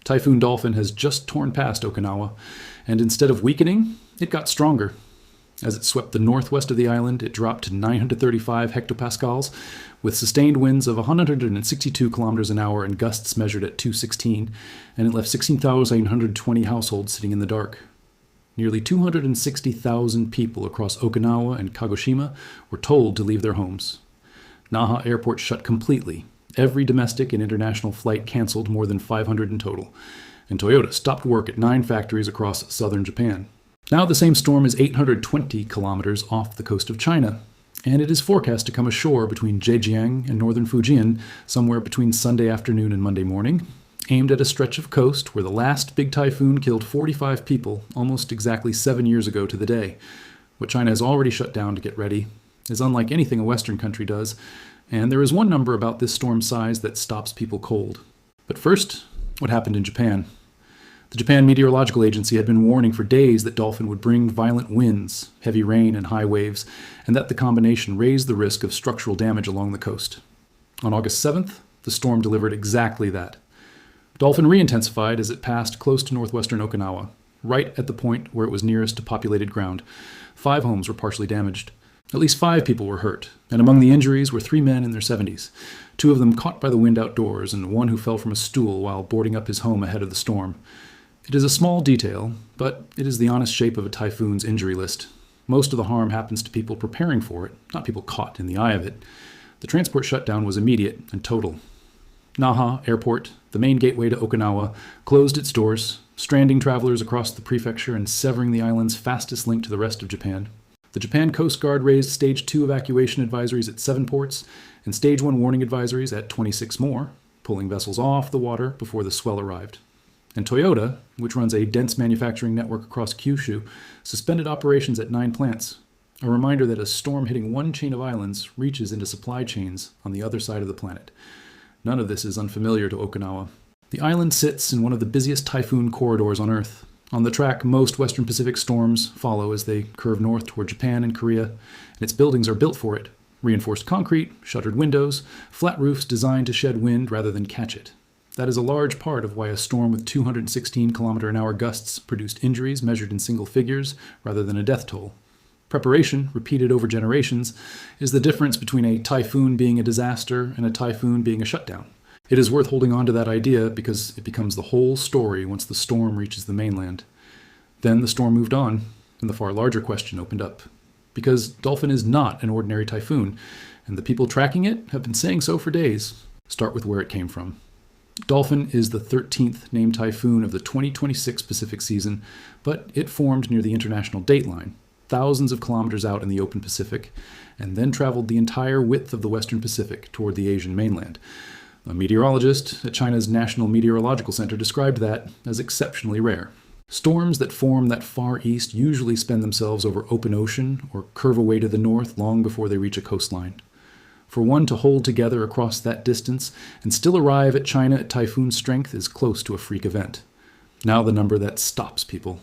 Typhoon Dolphin has just torn past Okinawa, and instead of weakening, it got stronger. As it swept the northwest of the island, it dropped to 935 hectopascals, with sustained winds of 162 kilometers an hour and gusts measured at 216, and it left 16,820 households sitting in the dark. Nearly 260,000 people across Okinawa and Kagoshima were told to leave their homes. Naha airport shut completely. Every domestic and international flight canceled, more than 500 in total. And Toyota stopped work at 9 factories across southern Japan. Now the same storm is 820 kilometers off the coast of China, and it is forecast to come ashore between Zhejiang and northern Fujian somewhere between Sunday afternoon and Monday morning, aimed at a stretch of coast where the last big typhoon killed 45 people almost exactly 7 years ago to the day. What China has already shut down to get ready is unlike anything a Western country does, and there is one number about this storm's size that stops people cold. But first, what happened in Japan? The Japan Meteorological Agency had been warning for days that Dolphin would bring violent winds, heavy rain, and high waves, and that the combination raised the risk of structural damage along the coast. On August 7th, the storm delivered exactly that. Dolphin re-intensified as it passed close to northwestern Okinawa, right at the point where it was nearest to populated ground. 5 homes were partially damaged. At least 5 people were hurt, and among the injuries were 3 men in their 70s, 2 of them caught by the wind outdoors, and 1 who fell from a stool while boarding up his home ahead of the storm. It is a small detail, but it is the honest shape of a typhoon's injury list. Most of the harm happens to people preparing for it, not people caught in the eye of it. The transport shutdown was immediate and total. Naha Airport, the main gateway to Okinawa, closed its doors, stranding travelers across the prefecture and severing the island's fastest link to the rest of Japan. The Japan Coast Guard raised Stage 2 evacuation advisories at 7 ports and Stage 1 warning advisories at 26 more, pulling vessels off the water before the swell arrived. And Toyota, which runs a dense manufacturing network across Kyushu, suspended operations at 9 plants, a reminder that a storm hitting one chain of islands reaches into supply chains on the other side of the planet. None of this is unfamiliar to Okinawa. The island sits in one of the busiest typhoon corridors on Earth. On the track most Western Pacific storms follow as they curve north toward Japan and Korea, and its buildings are built for it. Reinforced concrete, shuttered windows, flat roofs designed to shed wind rather than catch it. That is a large part of why a storm with 216 km/h gusts produced injuries measured in single figures rather than a death toll. Preparation, repeated over generations, is the difference between a typhoon being a disaster and a typhoon being a shutdown. It is worth holding on to that idea because it becomes the whole story once the storm reaches the mainland. Then the storm moved on, and the far larger question opened up. Because Dolphin is not an ordinary typhoon, and the people tracking it have been saying so for days. Start with where it came from. Dolphin is the 13th named typhoon of the 2026 Pacific season, but it formed near the international dateline, thousands of kilometers out in the open Pacific, and then traveled the entire width of the Western Pacific toward the Asian mainland. A meteorologist at China's National Meteorological Center described that as exceptionally rare. Storms that form that far east usually spend themselves over open ocean or curve away to the north long before they reach a coastline. For one to hold together across that distance and still arrive at China at typhoon strength is close to a freak event. Now the number that stops people.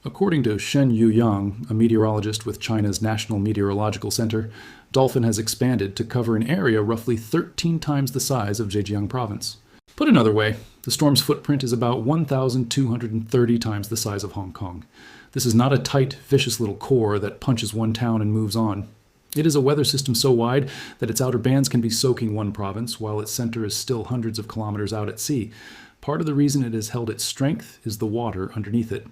According to Shen Yuyang, a meteorologist with China's National Meteorological Center, Dolphin has expanded to cover an area roughly 13 times the size of Zhejiang province. Put another way, the storm's footprint is about 1,230 times the size of Hong Kong. This is not a tight, vicious little core that punches one town and moves on. It is a weather system so wide that its outer bands can be soaking one province, while its center is still hundreds of kilometers out at sea. Part of the reason it has held its strength is the water underneath it.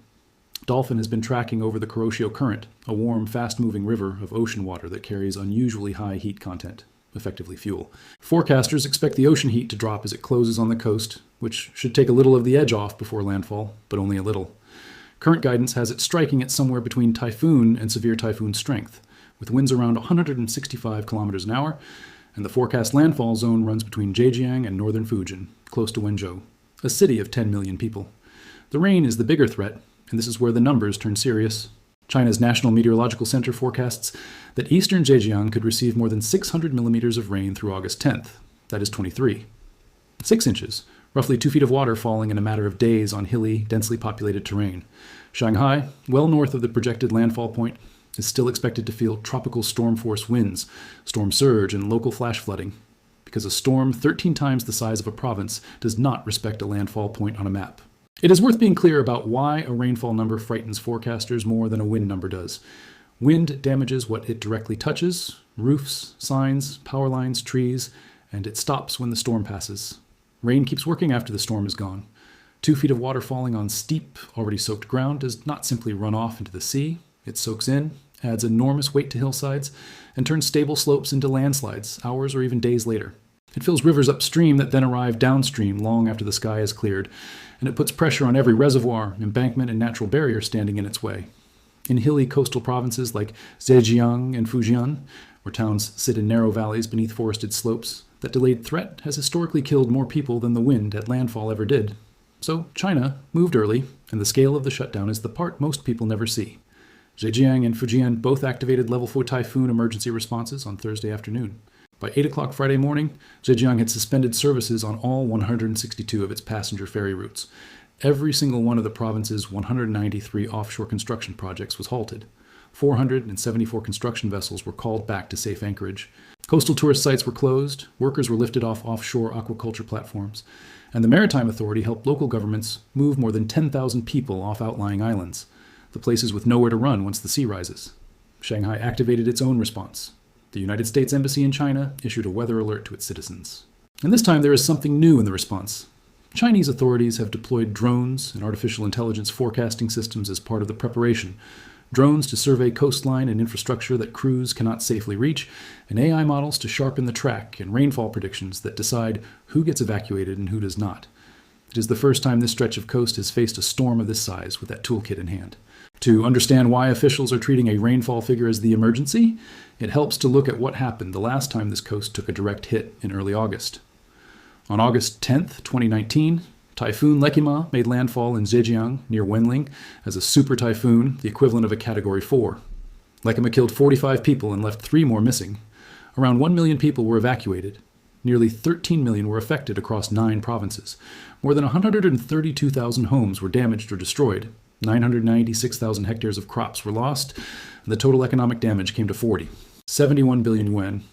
Dolphin has been tracking over the Kuroshio Current, a warm, fast-moving river of ocean water that carries unusually high heat content, effectively fuel. Forecasters expect the ocean heat to drop as it closes on the coast, which should take a little of the edge off before landfall, but only a little. Current guidance has it striking at somewhere between typhoon and severe typhoon strength, with winds around 165 kilometers an hour, and the forecast landfall zone runs between Zhejiang and northern Fujian, close to Wenzhou, a city of 10 million people. The rain is the bigger threat, and this is where the numbers turn serious. China's National Meteorological Center forecasts that eastern Zhejiang could receive more than 600 millimeters of rain through August 10th. That is 23. 6 inches, roughly 2 feet of water falling in a matter of days on hilly, densely populated terrain. Shanghai, well north of the projected landfall point, is still expected to feel tropical storm force winds, storm surge, and local flash flooding. because a storm 13 times the size of a province does not respect a landfall point on a map. It is worth being clear about why a rainfall number frightens forecasters more than a wind number does. Wind damages what it directly touches: roofs, signs, power lines, trees, and it stops when the storm passes. Rain keeps working after the storm is gone. 2 feet of water falling on steep, already soaked ground does not simply run off into the sea. It soaks in, adds enormous weight to hillsides, and turns stable slopes into landslides hours or even days later. It fills rivers upstream that then arrive downstream long after the sky is cleared, and it puts pressure on every reservoir, embankment, and natural barrier standing in its way. In hilly coastal provinces like Zhejiang and Fujian, where towns sit in narrow valleys beneath forested slopes, that delayed threat has historically killed more people than the wind at landfall ever did. So China moved early, and the scale of the shutdown is the part most people never see. Zhejiang and Fujian both activated level 4 typhoon emergency responses on Thursday afternoon. By 8 o'clock Friday morning, Zhejiang had suspended services on all 162 of its passenger ferry routes. Every single one of the province's 193 offshore construction projects was halted. 474 construction vessels were called back to safe anchorage. Coastal tourist sites were closed, workers were lifted off offshore aquaculture platforms, and the Maritime Authority helped local governments move more than 10,000 people off outlying islands, the places with nowhere to run once the sea rises. Shanghai activated its own response. The United States Embassy in China issued a weather alert to its citizens. And this time there is something new in the response. Chinese authorities have deployed drones and artificial intelligence forecasting systems as part of the preparation. Drones to survey coastline and infrastructure that crews cannot safely reach, and AI models to sharpen the track and rainfall predictions that decide who gets evacuated and who does not. It is the first time this stretch of coast has faced a storm of this size with that toolkit in hand. To understand why officials are treating a rainfall figure as the emergency, it helps to look at what happened the last time this coast took a direct hit in early August. On August 10th, 2019, Typhoon Lekima made landfall in Zhejiang near Wenling as a super typhoon, the equivalent of a Category 4. Lekima killed 45 people and left 3 more missing. Around 1 million people were evacuated. Nearly 13 million were affected across 9 provinces. More than 132,000 homes were damaged or destroyed. 996,000 hectares of crops were lost, and the total economic damage came to 71 billion yuan.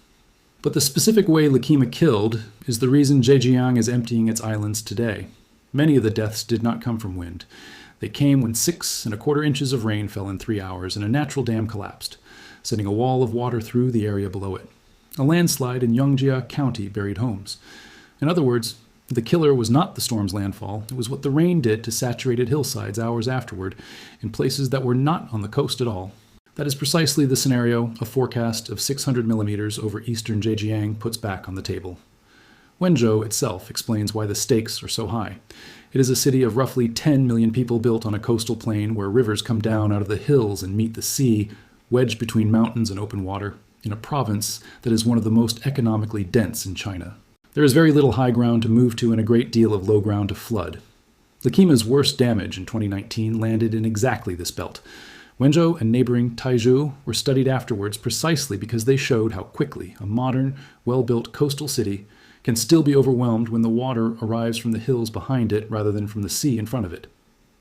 But the specific way Lekima killed is the reason Zhejiang is emptying its islands today. Many of the deaths did not come from wind. They came when 6¼ inches of rain fell in 3 hours and a natural dam collapsed, sending a wall of water through the area below it. A landslide in Yongjia County buried homes. In other words, the killer was not the storm's landfall, it was what the rain did to saturated hillsides hours afterward in places that were not on the coast at all. That is precisely the scenario a forecast of 600 millimeters over eastern Zhejiang puts back on the table. Wenzhou itself explains why the stakes are so high. It is a city of roughly 10 million people built on a coastal plain where rivers come down out of the hills and meet the sea, wedged between mountains and open water, in a province that is one of the most economically dense in China. There is very little high ground to move to and a great deal of low ground to flood. Lekima's worst damage in 2019 landed in exactly this belt. Wenzhou and neighboring Taizhou were studied afterwards precisely because they showed how quickly a modern, well-built coastal city can still be overwhelmed when the water arrives from the hills behind it rather than from the sea in front of it.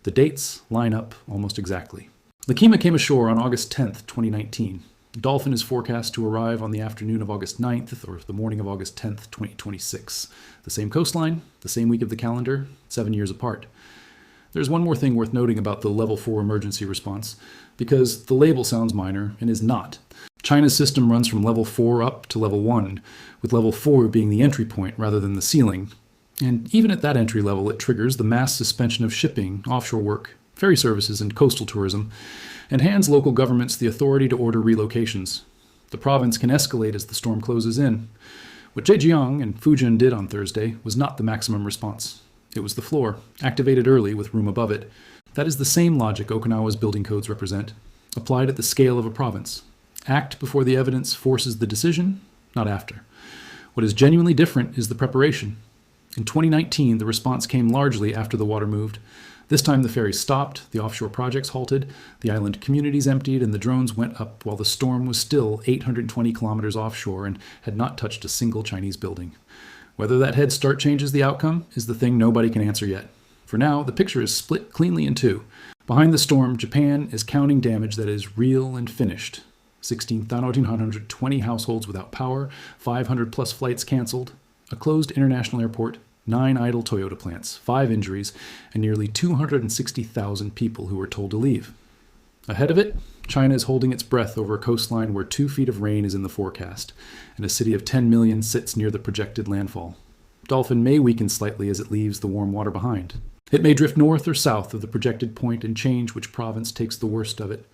The dates line up almost exactly. Lekima came ashore on August 10th, 2019. Dolphin is forecast to arrive on the afternoon of August 9th or the morning of August 10th, 2026. The same coastline, the same week of the calendar, 7 years apart. There's one more thing worth noting about the Level 4 emergency response, because the label sounds minor and is not. China's system runs from Level 4 up to Level 1, with Level 4 being the entry point rather than the ceiling. And even at that entry level, it triggers the mass suspension of shipping, offshore work, ferry services, and coastal tourism, and hands local governments the authority to order relocations. The province can escalate as the storm closes in. What Zhejiang and Fujian did on Thursday was not the maximum response. It was the floor, activated early with room above it. That is the same logic Okinawa's building codes represent, applied at the scale of a province. Act before the evidence forces the decision, not after. What is genuinely different is the preparation. In 2019, the response came largely after the water moved. This time the ferries stopped, the offshore projects halted, the island communities emptied, and the drones went up while the storm was still 820 kilometers offshore and had not touched a single Chinese building. Whether that head start changes the outcome is the thing nobody can answer yet. For now, the picture is split cleanly in two. Behind the storm, Japan is counting damage that is real and finished. 1,620 households without power, 500 plus flights canceled. a closed international airport, 9 idle Toyota plants, 5 injuries, and nearly 260,000 people who were told to leave. Ahead of it, China is holding its breath over a coastline where 2 feet of rain is in the forecast, and a city of 10 million sits near the projected landfall. Dolphin may weaken slightly as it leaves the warm water behind. It may drift north or south of the projected point and change which province takes the worst of it.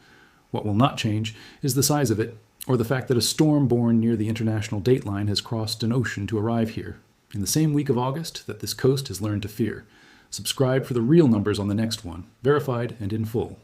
What will not change is the size of it, or the fact that a storm born near the international dateline has crossed an ocean to arrive here, in the same week of August that this coast has learned to fear. Subscribe for the real numbers on the next one, verified and in full.